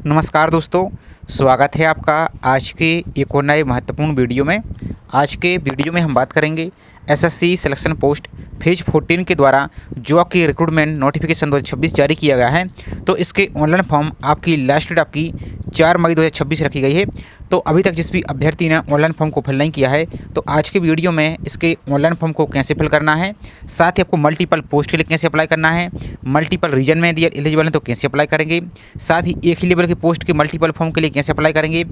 नमस्कार दोस्तों, स्वागत है आपका आज के एक और नए महत्वपूर्ण वीडियो में। आज के वीडियो में हम बात करेंगे एसएससी सिलेक्शन पोस्ट फेज 14 के द्वारा जो आपकी रिक्रूटमेंट नोटिफिकेशन 2026 जारी किया गया है। तो इसके ऑनलाइन फॉर्म आपकी लास्ट डेट आपकी 4 मई 2026 रखी गई है। तो अभी तक जिस भी अभ्यर्थी ने ऑनलाइन फॉर्म को फिल नहीं किया है, तो आज के वीडियो में इसके ऑनलाइन फॉर्म को कैसे फिल करना है, साथ ही आपको मल्टीपल पोस्ट के लिए कैसे अप्लाई करना है, मल्टीपल रीजन में यदि एलिजिबल है तो कैसे अप्लाई करेंगे, साथ ही एक ही लेवल की पोस्ट के मल्टीपल फॉर्म के लिए कैसे अप्लाई करेंगे,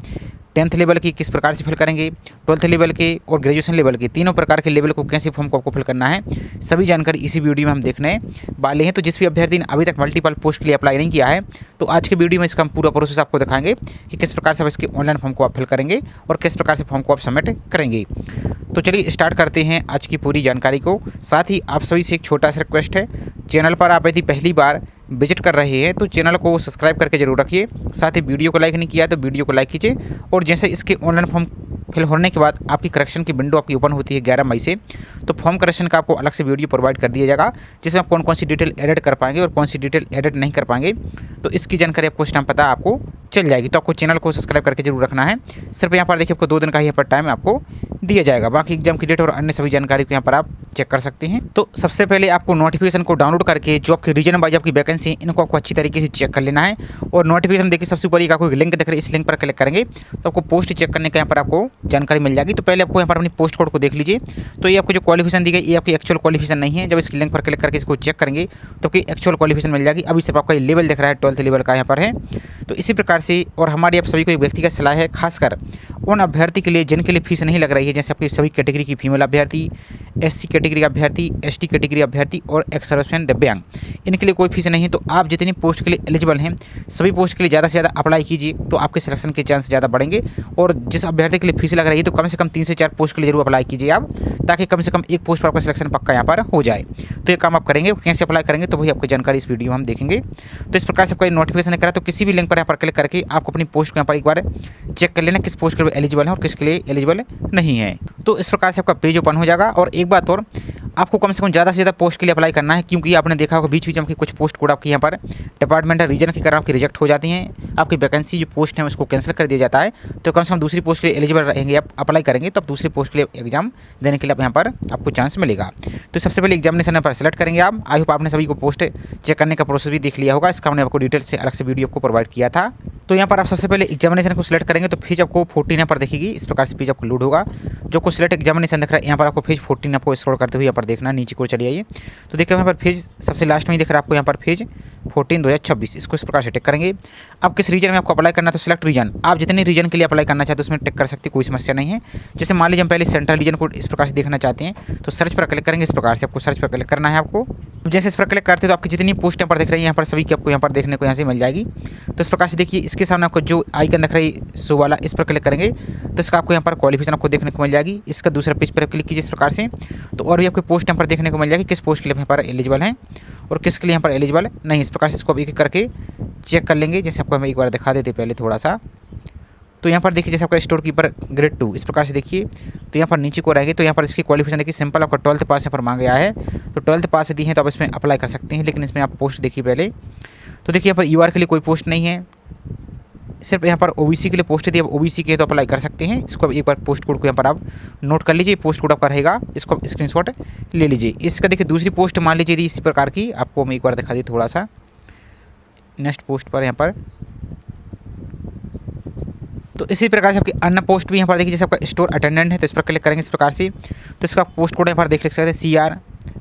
10th लेवल की किस प्रकार से फिल करेंगे, 12th लेवल के और ग्रेजुएशन लेवल के तीनों प्रकार के लेवल को कैसे फॉर्म को आपको फिल करना है, सभी जानकारी इसी वीडियो में हम देखने वाले हैं। तो जिस भी अभ्यर्थी ने अभी तक मल्टीपल पोस्ट के लिए अप्लाई नहीं किया है, तो आज के वीडियो में इसका हम पूरा प्रोसेस आपको दिखाएंगे कि किस प्रकार से आप इसके ऑनलाइन फॉर्म को आप फिल करेंगे और किस प्रकार से फॉर्म को आप सबमिट करेंगे। तो चलिए स्टार्ट करते हैं आज की पूरी जानकारी को। साथ ही आप सभी से एक छोटा सा रिक्वेस्ट है, चैनल पर आप यदि पहली बार विजिट कर रहे हैं तो चैनल को सब्सक्राइब करके जरूर रखिए। साथ ही वीडियो को लाइक नहीं किया तो वीडियो को लाइक कीजिए। और जैसे इसके ऑनलाइन फॉर्म फिल होने के बाद आपकी करेक्शन की विंडो आपकी ओपन होती है 11 मई से, तो फॉर्म करेक्शन का आपको अलग से वीडियो प्रोवाइड कर दिया जाएगा, जिसमें आप कौन कौन सी डिटेल एडिट कर पाएंगे और कौन सी डिटेल एडिट नहीं कर पाएंगे। तो इसकी जानकारी आपको उस टाइम पता आपको चल जाएगी। तो आपको चैनल को सब्सक्राइब करके जरूर रखना है। सिर्फ यहाँ पर देखिए आपको 2 दिन का ही यहाँ पर टाइम आपको दिया जाएगा। बाकी एग्जाम की डेट और अन्य सभी जानकारी को यहाँ पर आप चेक कर सकते हैं। तो सबसे पहले आपको नोटिफिकेशन को डाउनलोड करके जो आपकी रीजन वाइज आपकी वैकेंसी है, इनको आपको अच्छी तरीके से चेक कर लेना है। और नोटिफिकेशन देखिए सबसे ऊपर आपको लिंक दिख रहा है, इस लिंक पर क्लिक करेंगे तो आपको पोस्ट चेक करने का यहाँ पर आपको जानकारी मिल जाएगी। तो पहले आपको यहाँ पर अपनी पोस्ट कोड को देख लीजिए। तो ये आपको जो क्वालिफिकेशन दी गई ये आपकी एक्चुअल क्वालिफिकेशन नहीं है। जब इस लिंक पर क्लिक करके इसको चेक करेंगे तो आपकी एक्चुअल क्वालिफिकेशन मिल जाएगी। अभी सिर्फ आपका ये लेवल दिख रहा है 12th लेवल का यहाँ पर है। तो इसी प्रकार से और हमारी आप सभी को एक व्यक्तिगत सलाह है, खासकर उन अभ्यर्थी के लिए जिनके लिए फीस नहीं लग रही है, जैसे आपकी सभी कैटेगरी की फीमेल अभ्यर्थी, एससी कैटेगरी अभ्यर्थी, एसटी कैटेगरी अभ्यर्थी और एक्स सर्विसमैन दिव्यांग, इनके लिए कोई फीस नहीं है। तो आप जितनी पोस्ट के लिए एलिजिबल हैं सभी पोस्ट के लिए ज़्यादा से ज़्यादा अप्लाई कीजिए, तो आपके सिलेक्शन के चांस ज़्यादा बढ़ेंगे। और जिस अभ्यर्थी के लिए फीस लग रही है तो कम से कम 3 से 4 पोस्ट के लिए जरूर अप्लाई कीजिए आप, ताकि कम से कम एक पोस्ट पर आपका सिलेक्शन पक्का यहाँ पर हो जाए। तो ये काम आप करेंगे, कैसे अप्लाई करेंगे तो वही आपकी जानकारी इस वीडियो में हम देखेंगे। तो इस प्रकार से आपका नोटिफिकेशन करा तो किसी भी लिंक पर यहाँ पर क्लिक करके आपको अपनी पोस्ट को यहाँ पर एक बार चेक कर लेना किस पोस्ट के लिए एलिजिबल है और किसके लिए एलिजिबल नहीं है। तो इस प्रकार से आपका पेज ओपन हो जाएगा। और एक बात और, आपको कम से कम ज़्यादा से ज़्यादा पोस्ट के लिए अप्लाई करना है, क्योंकि आपने देखा होगा बीच बीच में कुछ पोस्ट कोड आपकी यहाँ पर डिपार्टमेंटल रीजन के कारण आपकी रिजेक्ट हो जाती हैं। आपकी वैकेंसी जो पोस्ट है उसको कैंसिल कर दिया जाता है। तो कम से कम दूसरी पोस्ट के लिए एलिजिबल रहेंगे, आप अप्लाई करेंगे तो आप दूसरी पोस्ट के लिए एग्जाम देने के लिए यहाँ पर आपको चांस मिलेगा। तो सबसे पहले एग्जामिनेशन पर सेलेक्ट करेंगे आप। आई होप आपने सभी को पोस्ट चेक करने का प्रोसेस भी देख लिया होगा, इसका हमने आपको डिटेल से अलग से वीडियो को प्रोवाइड किया था। तो यहाँ पर आप सबसे पहले एग्जामिनेशन को सिलेक्ट करेंगे तो फेज आपको 14 यहाँ पर देखेगी। इस प्रकार से पेज आपको लोड होगा। जो को सिलेक्ट एग्जामिनेशन दिख रहा है यहाँ पर आपको फेज 14 आपको स्क्रॉल करते हुए यहाँ पर देखना, नीचे को चलिए आइए। तो देखिए यहाँ पर फेज सबसे लास्ट में ही दिख रहा है आपको यहाँ पर फेज 14 2026, इसको इस प्रकार से टिक करेंगे। अब किस रीजन में आपको अप्लाई करना है तो सिलेक्ट रीजन, आप जितने रीजन के लिए अप्लाई करना चाहते हैं उसमें टिक कर सकते हैं, कोई समस्या नहीं है। जैसे मान लीजिए हम पहले सेंट्रल रीजन को इस प्रकार से देखना चाहते हैं तो सर्च पर क्लिक करेंगे। इस प्रकार से आपको सर्च पर क्लिक करना है। आपको जैसे इस पर क्लिक करते हैं तो आपकी जितनी पोस्ट यहाँ पर दिख रही है यहाँ पर सभी की आपको यहाँ पर देखने को यहाँ से मिल जाएगी। तो इस प्रकार से देखिए इसके सामने आपको जो आइकन दिख रही है शो वाला, इस पर क्लिक करेंगे तो इसका आपको यहाँ पर क्वालिफिकेशन आपको देखने को मिल जाएगी। इसका दूसरा पेज पर क्लिक कीजिए इस प्रकार से, तो और भी आपकी पोस्ट यहाँ पर देखने को मिल जाएगी, किस पोस्ट के लिए यहाँ पर एलिजिबल हैं और किसके लिए यहाँ पर एलिजिबल नहीं। इस प्रकार से इसको एक करके चेक कर लेंगे। जैसे आपको हम एक बार दिखा देते पहले थोड़ा सा, तो यहाँ पर देखिए जैसे आपका स्टोर कीपर ग्रेड 2 इस प्रकार से देखिए। तो यहाँ पर नीचे को रहेंगे तो यहाँ पर इसकी क्वालिफिकेशन देखिए सिंपल आपका 12th पास यहाँ पर मांगा गया है। तो 12th पास दी है तो आप इसमें अप्लाई कर सकते हैं, लेकिन इसमें आप पोस्ट देखिए पहले। तो देखिए यहाँ पर यूआर के लिए कोई पोस्ट नहीं है, सिर्फ यहाँ पर ओबीसी के लिए पोस्ट थी। अब ओबीसी के तो अप्लाई कर सकते हैं। इसको अब एक बार पोस्ट कोड को यहाँ पर आप नोट कर लीजिए, पोस्ट कोड आपका रहेगा, इसको आप स्क्रीनशॉट ले लीजिए। इसका देखिए दूसरी पोस्ट मान लीजिए इसी प्रकार की, आपको मैं एक बार दिखा दी थोड़ा सा नेक्स्ट पोस्ट पर यहाँ पर। तो इसी प्रकार से आपकी अन्य पोस्ट भी यहाँ पर देखिए, जैसे आपका स्टोर अटेंडेंट है तो इस पर क्लिक करेंगे इस प्रकार से। तो इसका पोस्ट कोड यहाँ पर देख सकते हैं CR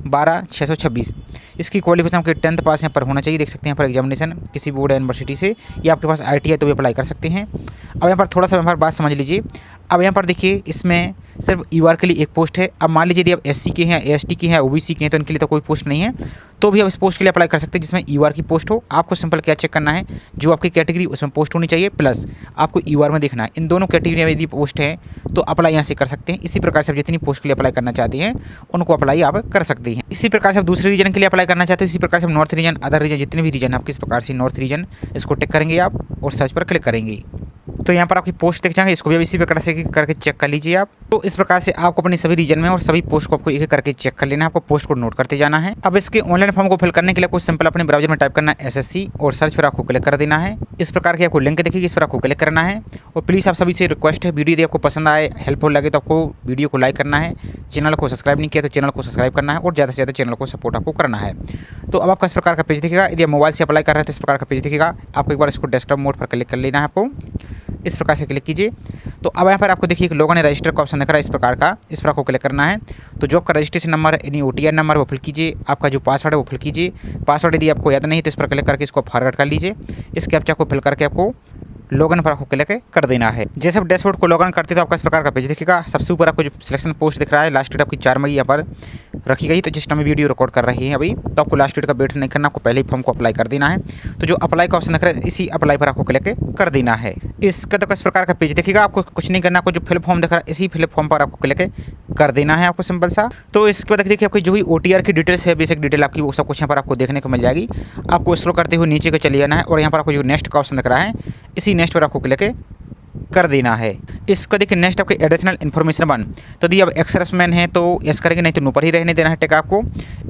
12626। इसकी क्वालिफिकेशन आपके 10th पास यहाँ पर होना चाहिए। देख सकते हैं यहाँ पर एग्जामिनेशन किसी बोर्ड यूनिवर्सिटी से, या आपके पास ITI है तो भी अप्लाई कर सकते हैं। अब यहाँ पर थोड़ा सा यहाँ पर बात समझ लीजिए। अब यहाँ पर देखिए इसमें सिर्फ यूआर के लिए एक पोस्ट है। अब मान लीजिए यदि आप SC के हैं, ST के हैं, OBC के हैं तो इनके लिए तो कोई पोस्ट नहीं है, तो भी आप इस पोस्ट के लिए अप्लाई कर सकते हैं जिसमें यूआर की पोस्ट हो। आपको सिंपल क्या चेक करना है, जो आपकी कैटेगरी उसमें पोस्ट होनी चाहिए, प्लस आपको यूआर में देखना है। इन दोनों कैटेगरी में यदि पोस्ट है तो अप्लाई यहाँ से कर सकते हैं। इसी प्रकार से आप जितनी पोस्ट के लिए अप्लाई करना चाहते हैं उनको अप्लाई आप कर सकते हैं। इसी प्रकार से आप दूसरे रीजन के लिए अप्लाई करना चाहते हैं, इसी प्रकार से नॉर्थ रीजन, अदर रीजन, जितने भी रीजन है आपके इस प्रकार से नॉर्थ रीजन इसको टिक करेंगे आप और सर्च पर क्लिक करेंगे। तो यहाँ पर आपकी पोस्ट दिख जाएंगे, इसको भी इसी प्रकार से करके चेक कर लीजिए आप। तो इस प्रकार से आपको अपने सभी रीजन में और सभी पोस्ट को आपको एक एक करके चेक कर लेना है, आपको पोस्ट को नोट करते जाना है। अब इसके ऑनलाइन फॉर्म को फिल करने के लिए कुछ सिंपल अपने ब्राउजर में टाइप करना है SSC और सर्च पर आपको क्लिक कर देना है। इस प्रकार की आपको लिंक दिखेगी, इस पर आपको क्लिक करना है। और प्लीज़ आप सभी से रिक्वेस्ट है, वीडियो यदि आपको पसंद आए, हेल्पफुल लगे तो आपको वीडियो को लाइक करना है। चैनल को सब्सक्राइब नहीं किया तो चैनल को सब्सक्राइब करना है और ज़्यादा से ज़्यादा चैनल को सपोर्ट आपको करना है। तो अब आपका इस प्रकार का पेज दिखेगा। यदि आप मोबाइल से अप्लाई कर रहे हैं तो इस प्रकार का पेज दिखेगा। आपको एक बार इसको डेस्कटॉप मोड पर क्लिक कर लेना है, आपको इस प्रकार से क्लिक कीजिए। तो अब यहाँ पर आपको देखिए एक लॉगिन रजिस्टर का ऑप्शन दिख रहा है इस प्रकार का, इस पर आपको क्लिक करना है। तो जो आपका रजिस्ट्रेशन नंबर है यानी OTR नंबर वो फिल कीजिए, आपका जो पासवर्ड है वो फिल कीजिए। पासवर्ड यदि आपको याद नहीं तो इस पर क्लिक करके इसको फॉरवर्ड कर लीजिए। इस कैप्चा को फिल करके आपको लॉगिन पर आपको क्लिक कर देना है। जैसे आप डैशबोर्ड को लॉगिन करते तो आपका इस प्रकार का पेज दिखेगा। सबसे ऊपर आपको जो सिलेक्शन पोस्ट दिख रहा है, लास्ट डेट आपकी 4 मई यहाँ पर रखी गई। तो जिस टाइम वीडियो रिकॉर्ड कर रही है अभी, तो आपको लास्ट डेट का वेट नहीं करना, आपको पहले ही फॉर्म को अप्लाई कर देना है। तो जो अप्लाई का ऑप्शन दिख रहा है इसी अप्लाई पर आपको क्लिक कर देना है। इसका तो इस प्रकार का पेज दिखेगा। आपको कुछ नहीं करना, आपको जो फिल फॉर्म दिख रहा है इसी फिल फॉर्म पर आपको क्लिक कर देना है, आपको सिंपल सा। तो इसके बाद देखिए आपकी जो भी OTR की डिटेल्स है, बेसिक डिटेल आपकी, वो सब कुछ यहाँ पर आपको देखने को मिल जाएगी। आपको स्क्रॉल करते हुए नीचे को चले जाना है और यहाँ पर आपको जो नेक्स्ट का ऑप्शन दिख रहा है इसी नेक्स्ट पर आपको क्लिक कर देना है। इसका देखिए नेक्स्ट आपके एडिशनल इन्फॉर्मेशन 1। तो यदि आप एक्सर्विसमैन हैं तो यस करेंगे, नहीं तो नो पर ही रहने देना है टिक आपको।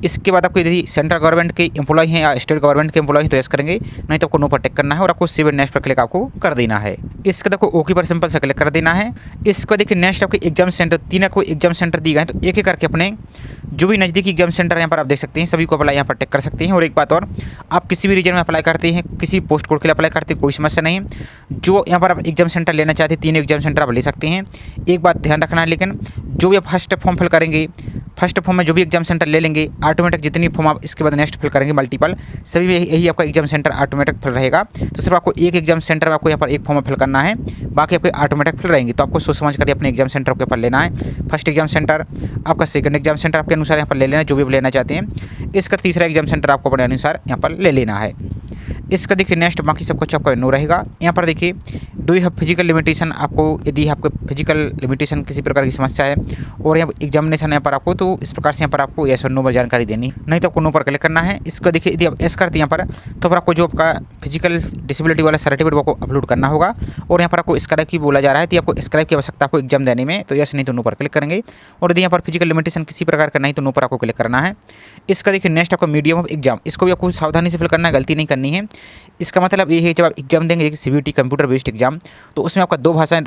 इसके बाद आपको यदि सेंट्रल गवर्नमेंट के एम्प्लॉय हैं या स्टेट गवर्नमेंट के एम्प्लॉय हैं तो यस करेंगे, नहीं तो आपको नो पर टिक करना है और आपको सेव नेक्स्ट पर क्लिक आपको कर देना है। इसके देखो ओके पर सिंपल से क्लिक कर देना है। इसके देखिए नेक्स्ट आपके एग्जाम सेंटर, 3 आपको एग्जाम सेंटर दिए गए हैं। तो एक एक करके अपने जो भी नज़दीकी एग्जाम सेंटर यहाँ पर आप देख सकते हैं, सभी को अप्लाई यहाँ पर टिक कर सकते हैं। और एक बात और, आप किसी भी रीजन में अप्लाई करते हैं, किसी पोस्ट कोड के लिए अप्लाई करते हैं, कोई समस्या नहीं। जो यहाँ पर आप एग्जाम सेंटर लेना चाहते हैं 3 एग्जाम सेंटर आप ले सकते हैं। एक बात ध्यान रखना है, लेकिन जो भी आप फर्स्ट फॉर्म फिल करेंगे, फर्स्ट फॉर्म में जो भी एग्जाम सेंटर ले लेंगे, ऑटोमेटिक जितनी फॉर्म आप इसके बाद नेक्स्ट फिल करेंगे मल्टीपल, सभी में यही आपका एग्जाम सेंटर ऑटोमेटिक फिल रहेगा। तो सिर्फ आपको एक एग्जाम सेंटर में आपको यहाँ पर एक फॉर्म फिल करना है, बाकी आपके ऑटोमेटिक फिल रहेंगे। तो आपको सोच समझ कर अपने एग्जाम सेंटर के ऊपर लेना है। फर्स्ट एग्जाम सेंटर आपका, सेकंड एग्जाम सेंटर आपके अनुसार यहाँ पर ले लेना है, जो भी आप लेना चाहते हैं। इसका तीसरा एग्जाम सेंटर आपको अपने अनुसार यहाँ पर ले लेना है। इसका देखिए नेक्स्ट बाकी सब कुछ आपका नो रहेगा। यहाँ पर देखिए do you have physical limitation, आपको यदि आपको फिजिकल लिमिटेशन किसी प्रकार की समस्या है और यहाँ एग्जामिनेशन यहाँ पर आपको, तो इस प्रकार से यहाँ पर आपको यस और नो पर जानकारी देनी, नहीं तो आपको नो पर क्लिक करना है। इसका देखिए यदि आप एस करते हैं यहाँ पर, तो फिर आपको जो आपका फिजिकल डिसेबिलिटी वाला सर्टिफिकेट वो आपको अपलोड करना होगा। और यहाँ पर आपको स्क्राइब की बोला जा रहा है, तो आपको स्क्राइब की आवश्यकता आपको एग्जाम देने में, तो यस नहीं तो नो पर क्लिक करेंगे। और यदि यहाँ पर फिजिकल लिमिटेशन किसी प्रकार का नहीं तो नो पर आपको क्लिक करना है। इसका देखिए नेक्स्ट आपको मीडियम ऑफ एग्जाम, इसको भी आपको सावधानी से फिल करना है, गलती नहीं करनी है। इसका मतलब ये है जब आप एग्जाम देंगे CBT कंप्यूटर बेस्ड एग्जाम, तो उसमें आपका 2 भाषाएं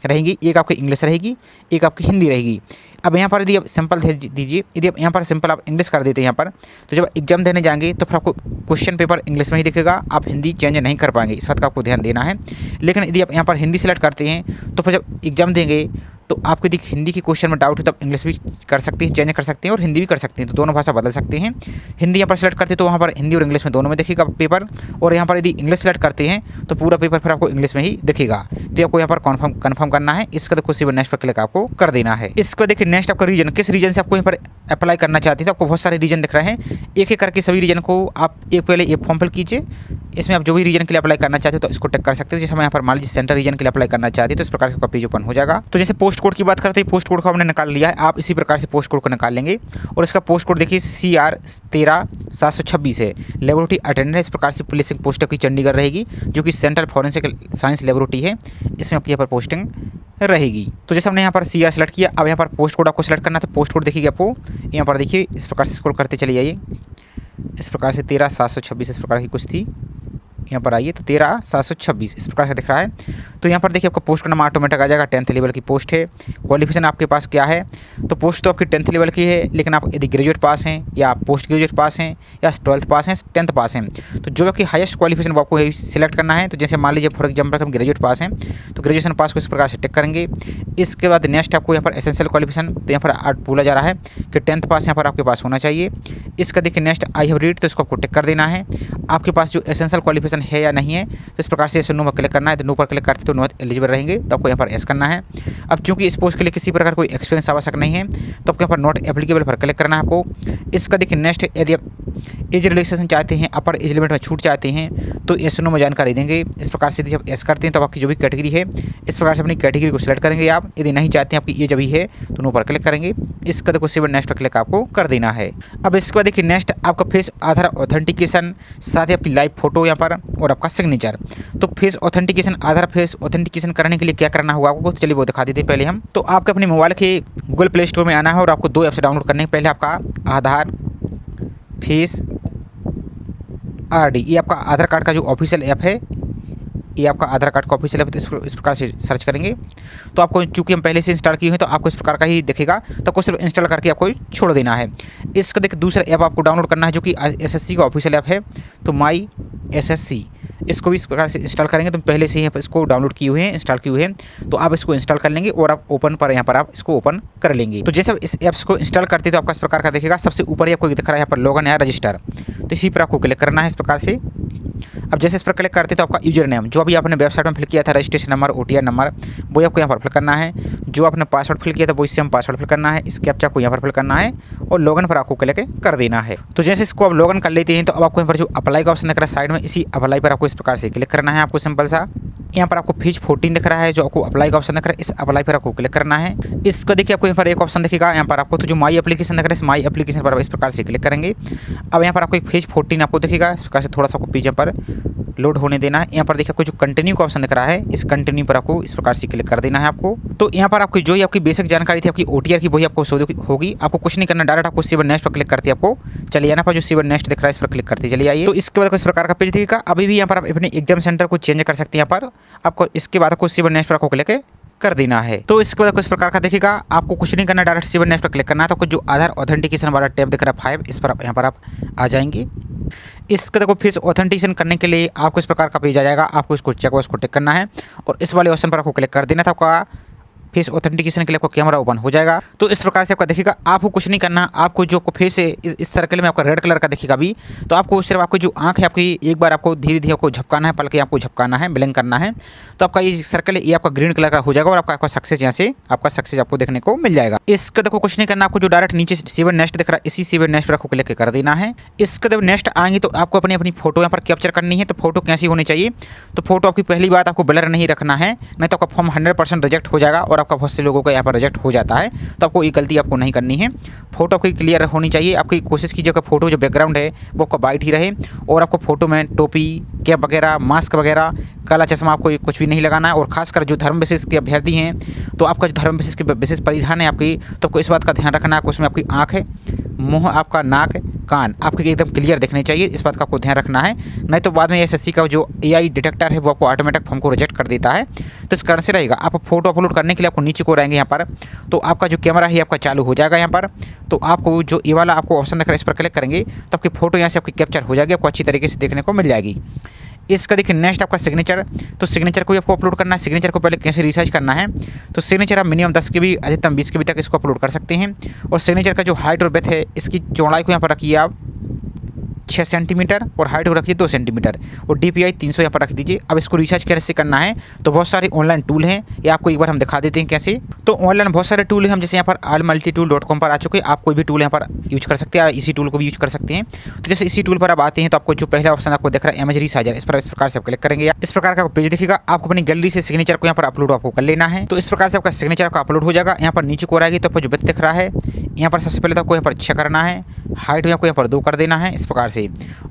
रहेंगी, एक आपकी इंग्लिश रहेगी, एक आपकी हिंदी रहेगी। अब यहाँ पर यदि आप सिंपल दीजिए, यदि आप यहाँ पर सिंपल आप इंग्लिश कर देते हैं यहाँ पर, तो जब एग्जाम देने जाएंगे तो फिर आपको क्वेश्चन पेपर इंग्लिश में ही दिखेगा, आप हिंदी चेंज नहीं कर पाएंगे। इस बात का आपको ध्यान देना है। लेकिन यदि आप यहाँ पर हिंदी सेलेक्ट करते हैं तो फिर जब एग्जाम देंगे तो आपको यदि हिंदी की क्वेश्चन में डाउट हो तो आप इंग्लिश भी कर सकते हैं, चेंज कर सकते हैं और हिंदी भी कर सकते हैं, तो दोनों भाषा बदल सकते हैं। हिंदी यहाँ पर सेलेक्ट करते हैं तो वहाँ पर हिंदी और इंग्लिश में दोनों में दिखेगा पेपर, और यहाँ पर यदि इंग्लिश सेलेक्ट करते हैं तो पूरा पेपर फिर आपको इंग्लिश में ही दिखेगा। तो आपको यहाँ पर कन्फर्म करना है। इसका देखो सिर्फ नेक्स्ट पर क्लिक आपको कर देना है। इसको देखिए नेक्स्ट आपका रीजन, किस रीजन से आपको यहाँ पर अप्लाई करना चाहते हैं, तो आपको बहुत सारे रीजन दिख रहे हैं। एक एक करके सभी रीजन को आप पहले एक फॉर्म फिल कीजिए। इसमें आप जो भी रीजन के लिए अप्लाई करना चाहते हो तो इसको टिक कर सकते हो। जैसे मैं यहाँ पर मान लीजिए सेंट्रल रीजन के लिए अप्लाई करना चाहते हैं, तो इस प्रकार से आपका पेज ओपन हो जाएगा। तो जैसे पोस्ट कोड की बात करते हैं, पोस्ट कोड को हमने निकाल लिया है, आप इसी प्रकार से पोस्ट कोड को निकाल लेंगे। और इसका पोस्ट कोड देखिए CR 13726 है। लेबोरेटरी अटेंडेंट, इस प्रकार से पुलिसिंग पोस्ट आपकी चंडीगढ़ रहेगी, जो कि सेंट्रल फॉरेंसिक साइंस लेबोरेटरी है, इसमें आपकी यहाँ पर पोस्टिंग रहेगी। तो जैसे हमने यहाँ पर CR सेलेक्ट किया, अब यहाँ पर पोस्ट कोड आपको सेलेक्ट करना है। तो पोस्ट कोड देखिए आपको यहाँ पर देखिए इस प्रकार से स्क्रॉल करते चले जाइए। इस प्रकार से 13726 इस प्रकार की कुछ थी, यहाँ पर आइए तो 13726 इस प्रकार से दिख रहा है। तो यहाँ पर देखिए आपका पोस्ट का नाम ऑटोमेटिक आ जाएगा। 10th लेवल की पोस्ट है। क्वालिफिकेशन आपके पास क्या है, तो पोस्ट तो आपकी 10th लेवल की है, लेकिन आप यदि ग्रेजुएट पास हैं या पोस्ट ग्रेजुएट पास हैं या 12th पास हैं, 10th पास हैं, तो जो आपकी हाईएस्ट क्वालिफिकेशन वो आपको सिलेक्ट करना है। तो जैसे मान लीजिए फॉर एग्जाम्पल हम ग्रेजुएट पास हैं, तो ग्रेजुएशन पास को इस प्रकार से टिक करेंगे। इसके बाद नेक्स्ट आपको यहाँ पर एसेंशियल क्वालिफिकेशन, तो यहाँ पर बोला जा रहा है कि 10th पास यहाँ पर आपके पास होना चाहिए। इसका देखिए नेक्स्ट आई हैव रीड, तो इसको आपको टिक कर देना है। आपके पास जो एसेंशियल क्वालिफिकेशन है या नहीं है, तो इस प्रकार से नो पर क्लिक करना है। तो नो पर क्लिक करते तो नो एलिजिबल रहेंगे, तो आपको यहाँ पर एस करना है। अब चूंकि इस पोस्ट के लिए किसी प्रकार कोई एक्सपीरियंस आवश्यक नहीं है, तो आपको यहाँ पर नॉट एप्लीकेबल पर क्लिक करना है आपको। इसका देखिए नेक्स्ट यदि आप एज रिलैक्सेशन चाहते हैं, अपर एज लिमिट में छूट चाहते हैं तो यस नो में जानकारी देंगे। इस प्रकार से यदि आप यस करते हैं तो आपकी जो भी कैटेगरी है इस प्रकार से अपनी कैटेगरी को सिलेक्ट करेंगे आप। यदि नहीं चाहते हैं आपकी एज अभी है तो नो पर क्लिक करेंगे। इसका देखो सेव नेक्स्ट पर क्लिक आपको कर देना है। अब इसके बाद देखिए नेक्स्ट आपका फेस आधार ऑथेंटिकेशन, साथ ही आपकी लाइव फोटो यहाँ पर और आपका सिग्नेचर। तो फेस ऑथेंटिकेशन, आधार फेस ऑथेंटिकेशन करने के लिए क्या करना होगा आपको, तो चलिए वो दिखा देते हैं पहले हम। तो आपके अपने मोबाइल के गूगल प्ले स्टोर में आना है और आपको 2 ऐप्स डाउनलोड करने हैं। पहले आपका आधार फेस RD, ये आपका आधार कार्ड का जो ऑफिशियल ऐप है, ये आपका आधार कार्ड का ऑफिशियल ऐप, तो इसको इस प्रकार से सर्च करेंगे तो आपको, चूंकि हम पहले से इंस्टॉल किए हैं तो आपको इस प्रकार का ही दिखेगा, तो आपको सिर्फ इंस्टॉल करके आपको छोड़ देना है। इसका देखिए दूसरा ऐप आपको डाउनलोड करना है जो कि SSC का ऑफिशियल ऐप है, तो माई SSC, इसको भी इस प्रकार से इंस्टॉल करेंगे। तो पहले से ही इसको डाउनलोड किए हुए हैं, इंस्टॉल किए हुए हैं, तो आप इसको इंस्टॉल कर लेंगे और आप ओपन पर यहाँ पर आप इसको ओपन कर लेंगे। तो जैसे इस ऐप्स को इंस्टॉल करते तो आपका इस प्रकार का दिखेगा। सबसे ऊपर आपको दिख रहा है यहाँ पर लॉगिन या रजिस्टर, तो इसी पर आपको क्लिक करना है इस प्रकार से। अब जैसे इस पर क्लिक करते तो आपका यूजर नेम जो अभी आपने वेबसाइट में फिल किया था, रजिस्ट्रेशन नंबर, OTR नंबर, वो आपको यहाँ पर फिल करना है। जो आपने पासवर्ड फिल किया था वो इससे हम पासवर्ड फिल करना है। इस कैप्चा को यहाँ पर फिल करना है और लॉगिन पर आपको क्लिक कर देना है। तो जैसे इसको आप लॉगिन कर लेते हैं तो अब आपको यहाँ पर जो अप्लाई का ऑप्शन दिख रहा है साइड में, इसी अप्लाई पर आपको इस प्रकार से क्लिक करना है। आपको सिंपल सा यहाँ पर आपको फीस 14 दिख रहा है, जो आपको अप्लाई का ऑप्शन दिख रहा है, इस अप्लाई पर आपको क्लिक करना है। इसको देखिए आपको यहाँ पर एक ऑप्शन दिखेगा यहाँ पर आपको, तो जो माई एप्लीकेशन दिख रहा है, इस माई एप्लीकेशन पर आप इस प्रकार से क्लिक करेंगे। अब यहाँ पर आपको एक फीस 14 आपको दिखेगा, इस प्रकार से थोड़ा सा आपको पेज पर लोड होने देना है। यहाँ पर देखिए आपको जो कंटिन्यू का ऑप्शन दिख रहा है, इस कंटिन्यू पर आपको इस प्रकार से क्लिक कर देना है आपको। तो यहाँ पर आपकी जो ही आपकी बेसिक जानकारी थी आपकी OTR की, वही आपको शो होगी। आपको कुछ नहीं करना, डायरेक्ट आपको सेव नेक्स्ट पर क्लिक करते आपको चलिए आना पर जो सेव नेक्स्ट दिख रहा है इस पर क्लिक करते चलिए आइए। तो इसके बाद इस प्रकार का पेज दिखेगा। अभी भी यहाँ पर आप अपने एग्जाम सेंटर को चेंज कर सकते हैं। यहाँ पर आपको इसके बाद आपको सेव नेक्स्ट पर आपको क्लिक कर देना है। तो इसके बाद इस प्रकार का दिखेगा। आपको कुछ नहीं करना, डायरेक्ट सेव नेक्स्ट पर क्लिक करना है। तो कुछ जो आधार ऑथेंटिकेशन वाला टैब दिख रहा है 5, इस पर यहाँ पर आप आ जाएंगे। इसका देखो फेस ऑथेंटिकेशन करने के लिए आपको इस प्रकार का पेज आ जाएगा। आपको इसको चेक बॉक्स को टिक करना है और इस वाले ऑप्शन पर आपको क्लिक कर देना था। आपका फेस ऑथेंटिकेशन के लिए आपको कैमरा ओपन हो जाएगा। तो इस प्रकार से आपका दिखेगा। आपको कुछ नहीं करना, आपको जो फेस है इस सर्कल में आपका रेड कलर का दिखेगा अभी, तो आपको सिर्फ आपको जो आंख है आपकी एक बार आपको धीरे धीरे आपको झपकाना है, पलके आपको झपकाना है, ब्लिंक करना है। तो आपका ये सर्कल है ये आपका ग्रीन कलर का हो जाएगा और आपका सक्सेस यहाँ से आपका सक्सेस आपको देखने को मिल जाएगा। इसका देखो कुछ नहीं करना, आपको जो डायरेक्ट नीचे सेव नेक्स्ट दिख रहा है इसी सेव नेक्स्ट पर आपको क्लिक कर देना है। इसके जब नेक्स्ट आएंगे तो आपको अपनी अपनी फोटो यहाँ पर कैप्चर करनी है। तो फोटो कैसी होनी चाहिए, तो फोटो आपकी पहली बात आपको ब्लर नहीं रखना है, नहीं तो आपका फॉर्म 100% रिजेक्ट हो जाएगा और आपका बहुत से लोगों का यहाँ पर रिजेक्ट हो जाता है। तो आपको ये गलती आपको नहीं करनी है। फोटो आपकी क्लियर होनी चाहिए। आपकी कोशिश कीजिए कि फोटो जो बैकग्राउंड है वो आपका वाइट ही रहे और आपको फोटो में टोपी, कैप वगैरह, मास्क वगैरह, काला चश्मा आपको कुछ भी नहीं लगाना है। और खासकर जो धर्म विशेष के अभ्यर्थी हैं तो आपका जो धर्म विशेष के विशेष परिधान है आपकी, तो आपको इस बात का ध्यान रखना है कि उसमें आपकी आँख है, मुँह, आपका नाक, कान आपके एकदम क्लियर दिखने चाहिए। इस बात का आपको ध्यान रखना है, नहीं तो बाद में SSC का जो AI डिटेक्टर है वो आपको ऑटोमेटिक फॉर्म को रिजेक्ट कर देता है। तो इस कारण से रहेगा। आप फोटो अपलोड करने के लिए आपको नीचे को रहेंगे यहाँ पर, तो आपका जो कैमरा है आपका चालू हो जाएगा यहाँ पर। तो आपको जो ये वाला आपको ऑप्शन दिख रहा है इस पर क्लिक करेंगे तो आपकी फोटो यहाँ से आपकी कैप्चर हो जाएगी, आपको अच्छी तरीके से देखने को मिल जाएगी। इसका देखिए नेक्स्ट आपका सिग्नेचर, तो सिग्नेचर को भी आपको अपलोड करना है। सिग्नेचर को पहले कैसे रिसर्च करना है, तो सिग्नेचर आप मिनिमम 10 KB अधिकतम 20 KB तक इसको अपलोड कर सकते हैं। और सिग्नेचर का जो हाइट और विड्थ है इसकी चौड़ाई को यहाँ पर रखिए आप 6 सेंटीमीटर और हाइट को रखिए 2 सेंटीमीटर और DPI 300 यहाँ पर रख दीजिए। अब इसको रिसर्च कैसे करना है, तो बहुत सारे ऑनलाइन टूल हैं, ये आपको एक बार हम दिखा देते हैं कैसे। तो ऑनलाइन बहुत सारे टूल हैं, हम जैसे यहाँ पर allmultitool.com पर आ चुके हैं। आप कोई भी टूल यहाँ पर यूज कर सकते हैं, इसी टूल को भी यूज कर सकते हैं। तो जैसे इसी टूल पर आप आते हैं तो आपको जो पहला ऑप्शन आपको दिख रहा है इमेज रिसाइजर, इस पर इस प्रकार से आप क्लिक करेंगे। इस प्रकार का पेज दिखेगा। आपको अपनी गैलरी से सिग्नेचर को यहाँ पर अपलोड आपको कर लेना है। तो इस प्रकार से आपका सिग्नेचर आपका अपलोड हो जाएगा। यहाँ पर नीचे को आएगी तो आपको जो विड्थ दिख रहा है यहाँ पर सबसे पहले तो आपको यहाँ पर 6 करना है, हाइट में आपको यहाँ पर 2 कर देना है इस प्रकार से।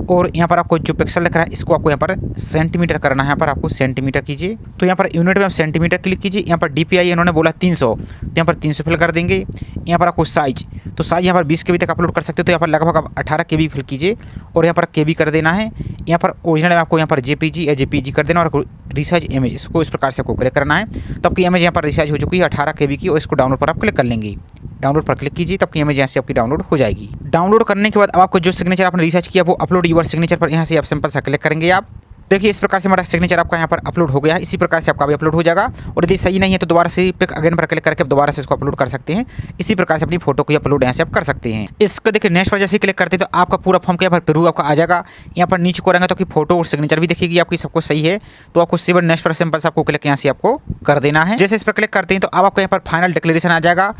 और यहाँ पर आपको जो पिक्सल दिख रहा है इसको आपको यहाँ पर सेंटीमीटर करना है, यहाँ पर आपको सेंटीमीटर कीजिए। तो यहाँ पर यूनिट में आप सेंटीमीटर क्लिक कीजिए। यहाँ पर DPI इन्होंने बोला 300, तो यहाँ पर 300 फिल कर देंगे। यहाँ पर आपको साइज, तो साइज यहाँ पर 20 KB तक अपलोड कर सकते हो, तो यहाँ पर लगभग आप 18 KB फिल कीजिए और यहाँ पर KB कर देना है। यहाँ पर ओरिजिनल में आपको यहाँ पर JPG या JPG कर देना और रिसाइज इमेज इसको इस प्रकार से आपको क्लिक करना है। तो आपकी इमेज यहाँ पर रिसाइज हो चुकी है 18 KB की और इसको डाउनलोड पर आप क्लिक कर लेंगे। डाउनलोड पर क्लिक कीजिए, तब की इमेज यहाँ से आपकी डाउनलोड हो जाएगी। डाउनलोड करने के बाद अब आपको जो सिग्नेचर आपने रिसर्च किया वो अपलोड यूर सिग्नेचर पर यहाँ से आप सिंपल सा क्लिक करेंगे। आप देखिए इस प्रकार से हमारा सिग्नेचर आपका यहाँ पर अपलोड हो गया है। इसी प्रकार से आपका भी अपलोड हो जाएगा और यदि सही नहीं है तो दोबारा से पिक अगेन पर क्लिक करके आप दोबारा से इसको अपलोड कर सकते हैं। इसी प्रकार से अपनी फोटो को अपलोड यहाँ से आप कर सकते हैं। इसको देखिए नेक्स्ट पर जैसे क्लिक करते हैं तो आपका पूरा फॉर्म के यहाँ पर प्रूफ आपका आ जाएगा। यहाँ पर नीचे को रहेंगे तो आपकी फोटो और सिग्नेचर भी दिखेगी आपकी, सबको सही है। तो आपको सेव नेक्स्ट पर सिंपल से आपको क्लिक यहाँ से आपको कर देना है। जैसे इस पर क्लिक करते हैं तो अब आपको यहाँ पर फाइनल डिक्लेरेशन आ जाएगा।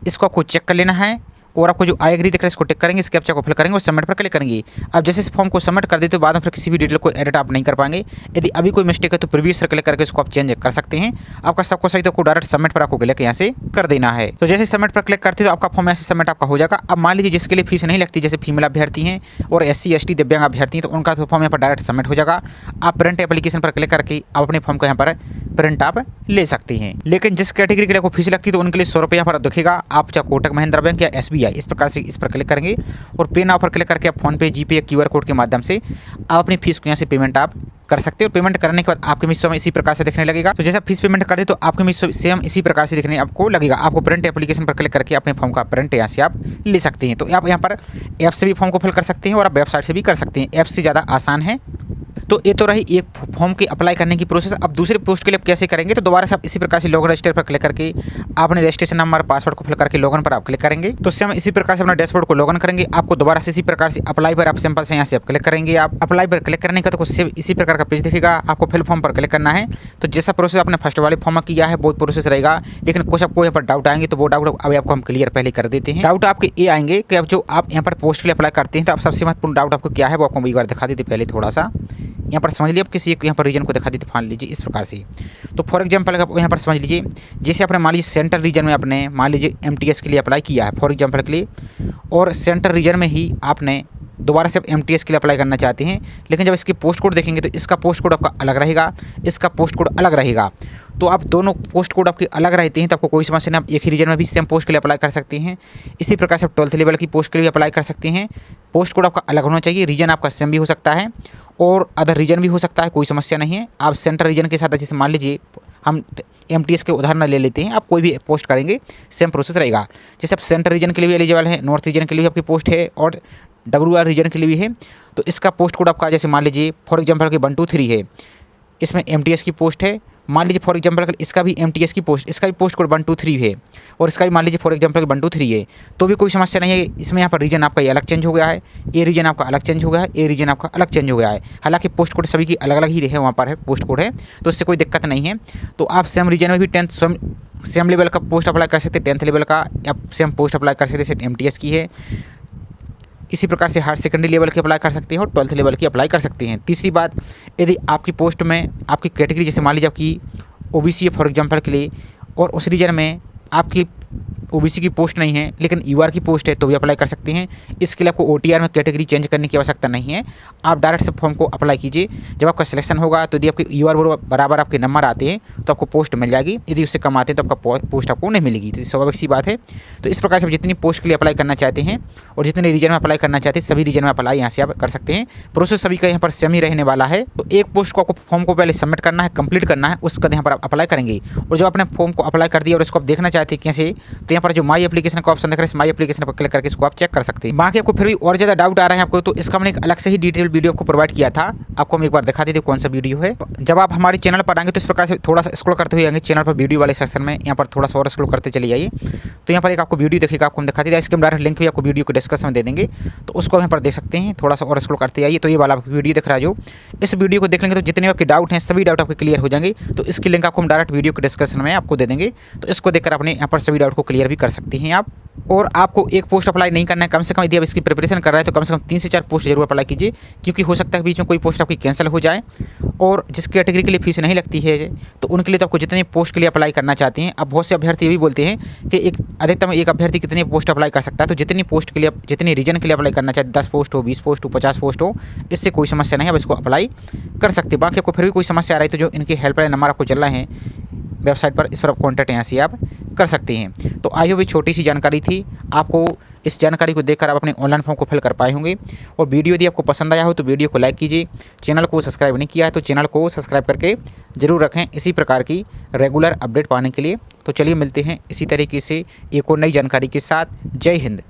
इसको आपको चेक कर लेना है और आपको जो आई एग्री दिख रहा है इसको टिक करेंगे, इस कैप्चा को फिल करेंगे और सबमिट पर क्लिक करेंगे। अब जैसे इस फॉर्म को सबमिट कर देते तो बाद में फिर किसी भी डिटेल को एडिट आप नहीं कर पाएंगे। यदि अभी कोई मिस्टेक है तो प्रीवियस पर क्लिक करके इसको आप चेंज कर सकते हैं। आपका सबको सही तो डायरेक्ट सबमिट पर आपको क्लिक यहाँ से कर देना है। तो जैसे सबमिट पर क्लिक करते तो आपका फॉर्म ऐसे सबमिट आपका हो जाएगा। अब मान लीजिए जिसके लिए फीस नहीं लगती, जैसे फीमेल अभ्यर्थी हैं और SC ST दिव्यांग अभ्यर्थी हैं, तो उनका तो फॉर्म यहाँ पर डायरेक्ट सबमिट हो जाएगा। आप प्रिंट एप्लीकेशन पर क्लिक करके आप अपने फॉर्म को यहाँ पर प्रिंट आप ले सकते हैं। लेकिन जिस कैटेगरी के लिए आपको फीस लगती है तो उनके लिए 100 रुपये यहाँ पर दिखेगा। आप चाहे कोटक महिंद्रा बैंक या SBI इस प्रकार से इस पर क्लिक करेंगे और पे नाउ पर क्लिक करके आप फोन पे, GPay या QR कोड के माध्यम से आप अपनी फीस को यहाँ से पेमेंट आप कर सकते हो। पेमेंट करने के बाद आपके मिसो में इसी प्रकार से दिखने लगेगा। तो जैसे फीस पेमेंट कर दे तो आपके मिसो सेम इसी प्रकार से दिखने आपको लगेगा। आपको प्रिंट एप्लीकेशन पर क्लिक करके अपने फॉर्म का प्रिंट यहाँ से आप ले सकते हैं। तो आप यहाँ पर ऐप से भी फॉर्म को फिल कर सकते हैं और आप वेबसाइट से भी कर सकते हैं। ऐप से ज़्यादा आसान है। तो ये तो रही एक फॉर्म की अप्लाई करने की प्रोसेस। अब दूसरे पोस्ट के लिए आप कैसे करेंगे, तो दोबारा से आप इसी प्रकार से लॉगिन रजिस्टर पर क्लिक करके अपने रजिस्ट्रेशन नंबर, पासवर्ड को फिल करके लॉगिन पर आप क्लिक करेंगे। तो सेम इसी प्रकार से अपना डैशबोर्ड को लॉगिन करेंगे। आपको दोबारा से इसी प्रकार से अप्लाई पर आप सिंपल से यहाँ से आप क्लिक करेंगे। आप अप्लाई पर क्लिक करने का तो कुछ इसी प्रकार का पेज दिखेगा। आपको फिल फॉर्म पर क्लिक करना है। तो जैसा प्रोसेस आपने फर्स्ट वाले फॉर्म में किया है वो प्रोसेस रहेगा। लेकिन कुछ आपको यहाँ पर डाउट आएंगे तो वो डाउट अभी आपको हम क्लियर पहले कर देते हैं। डाउट आपके ये आएंगे कि अब जो आप यहाँ पर पोस्ट के लिए अप्लाई करते हैं तो आप सबसे महत्वपूर्ण डाउट आपको क्या है वो आपको एक बार दिखा देते पहले थोड़ा सा यहाँ पर समझ लीजिए। आप किसी एक यहाँ पर रीजन को दिखा देते मान लीजिए इस प्रकार से। तो फॉर एग्जांपल आप यहाँ पर समझ लीजिए, जैसे आपने मान लीजिए सेंट्रल रीजन में आपने मान लीजिए MTS के लिए अप्लाई किया है फॉर एग्जांपल के लिए, और सेंट्रल रीजन में ही आपने दोबारा से आप MTS के लिए अप्लाई करना चाहते हैं। लेकिन जब इसकी पोस्ट कोड देखेंगे तो इसका पोस्ट कोड आपका अलग रहेगा, इसका पोस्ट कोड अलग रहेगा। तो आप दोनों पोस्ट कोड आपके अलग रहते हैं तो आपको कोई समस्या नहीं। आप एक ही रीजन में भी सेम पोस्ट के लिए अप्लाई कर सकते हैं। इसी प्रकार से आप 12th लेवल की पोस्ट के लिए अप्लाई कर सकते हैं। पोस्ट कोड आपका अलग होना चाहिए। रीजन आपका सेम भी हो सकता है और अदर रीजन भी हो सकता है, कोई समस्या नहीं है। आप सेंट्रल रीजन के साथ जैसे मान लीजिए हम MTS के उदाहरण ले लेते हैं, आप कोई भी पोस्ट करेंगे सेम प्रोसेस रहेगा। जैसे आप सेंट्रल रीजन के लिए भी एलिजिबल है, नॉर्थ रीजन के लिए भी आपकी पोस्ट है और WR रीजन के लिए भी है। तो इसका पोस्ट कोड आपका जैसे मान लीजिए फॉर एग्जांपल कि 123 है, इसमें MTS की पोस्ट है। मान लीजिए फॉर एग्जांपल इसका भी MTS की पोस्ट, इसका भी पोस्ट कोड 123 है और इसका भी मान लीजिए फॉर एग्जांपल 123 है, तो भी कोई समस्या नहीं है। इसमें यहाँ पर रीजन आपका ये अलग चेंज हो गया है, ये रीजन आपका अलग चेंज हो गया है, ये रीजन आपका अलग चेंज हो गया है। हालांकि पोस्ट कोड सभी की अलग अलग ही है, वहाँ पर है पोस्ट कोड है, तो इससे कोई दिक्कत नहीं है। तो आप सेम रीजन में भी 10th सेम लेवल का पोस्ट अप्लाई कर सकते हैं, 10th लेवल का आप सेम पोस्ट अप्लाई कर सकते हैं, MTS की है। इसी प्रकार से हायर सेकेंडरी लेवल की अप्लाई कर सकते हैं और 12th लेवल की अप्लाई कर सकते हैं। तीसरी बात, यदि आपकी पोस्ट में आपकी कैटेगरी जैसे मान लीजिए आपकी OBC है फॉर एग्जांपल के लिए और उस रीजन में आपकी OBC की पोस्ट नहीं है लेकिन UR की पोस्ट है तो भी अप्लाई कर सकते हैं। इसके लिए आपको OTR में कैटेगरी चेंज करने की आवश्यकता नहीं है। आप डायरेक्ट से फॉर्म को अप्लाई कीजिए। जब आपका सिलेक्शन होगा तो यदि आपके UR बराबर आपके नंबर आते हैं तो आपको पोस्ट मिल जाएगी, यदि उससे कम आते हैं तो आपका पोस्ट आपको नहीं मिलेगी। तो स्वाभाविक सी बात है। तो इस प्रकार से आप जितनी पोस्ट के लिए अप्लाई करना चाहते हैं और जितने रीजन में अप्लाई करना चाहते हैं सभी रीजन में अप्लाई यहाँ से आप कर सकते हैं। प्रोसेस सभी का यहाँ पर सेम ही रहने वाला है। तो एक पोस्ट को आपको फॉर्म को पहले सबमिट करना है, कंप्लीट करना है, उसके बाद यहाँ पर आप अप्लाई करेंगे। और जब आपने फॉर्म को अप्लाई कर दिया और इसको आप देखना चाहते हैं कैसे, तो यहाँ पर जो माई एप्लीकेशन का ऑप्शन दिख रहा है, इस माई एप्लीकेशन पर क्लिक करके इसको आप चेक कर सकते हैं। बाकी आपको फिर भी और ज़्यादा डाउट आ रहा है आपको, तो इसका मैंने एक अलग से ही डिटेल वीडियो आपको प्रोवाइड किया था। आपको हम एक बार दिखा देते कौन सा वीडियो है। जब आप हमारे चैनल पर आएंगे तो इस प्रकार से थोड़ा सा स्क्रॉल करते हुए आएंगे चैनल पर वीडियो वाले सेक्शन में, यहाँ पर थोड़ा सा और स्क्रॉल करते चले जाइए। तो यहाँ पर एक आपको वीडियो दिखेगा, आपको हम दिखा देते हैं। इसके डायरेक्ट लिंक भी आपको वीडियो को डिस्क्रिप्शन में दे देंगे, तो उसको यहाँ पर देख सकते हैं। थोड़ा सा और स्क्रॉल करते आइए तो ये वाला वीडियो दिख रहा है, जो इस वीडियो को देख लेंगे तो जितने आपके डाउट हैं सभी डाउट आपके क्लियर हो जाएंगे। तो इसकी लिंक आपको हम डायरेक्ट वीडियो के डिस्क्रिप्शन में आपको दे देंगे, तो इसको देखकर अपने यहाँ पर सभी डाउट को क्लियर भी कर सकते हैं आप। और आपको एक पोस्ट अप्लाई नहीं करना है, कम से कम यदि आप इसकी प्रिपरेशन कर रहे हैं तो कम से कम 3 से 4 पोस्ट जरूर अप्लाई कीजिए, क्योंकि हो सकता है बीच में कोई पोस्ट आपकी कैंसिल हो जाए। और जिस कैटेगरी के लिए फीस नहीं लगती है तो उनके लिए तो आपको जितनी पोस्ट के लिए अप्लाई करना चाहते हैं। अब बहुत से अभ्यर्थी ये भी बोलते हैं कि एक अधिकतम एक अभ्यर्थी कितनी पोस्ट अप्लाई कर सकता है। तो जितनी पोस्ट के लिए, जितनी रीजन के लिए अप्लाई करना चाहते, 10 पोस्ट हो, 20 पोस्ट हो, 50 पोस्ट हो, इससे कोई समस्या नहीं है, अब इसको अप्लाई कर सकते। बाकी आपको फिर भी कोई समस्या आ रही है तो जो इनकी हेल्पलाइन नंबर आपको चल रहे हैं वेबसाइट पर, इस पर आप कॉन्टैक्ट यहाँ से आप कर सकते हैं। तो आई होप छोटी सी जानकारी थी, आपको इस जानकारी को देखकर आप अपने ऑनलाइन फॉर्म को फिल कर पाए होंगे। और वीडियो यदि आपको पसंद आया हो तो वीडियो को लाइक कीजिए। चैनल को सब्सक्राइब नहीं किया है तो चैनल को सब्सक्राइब करके ज़रूर रखें इसी प्रकार की रेगुलर अपडेट पाने के लिए। तो चलिए मिलते हैं इसी तरीके से एक और नई जानकारी के साथ। जय हिंद।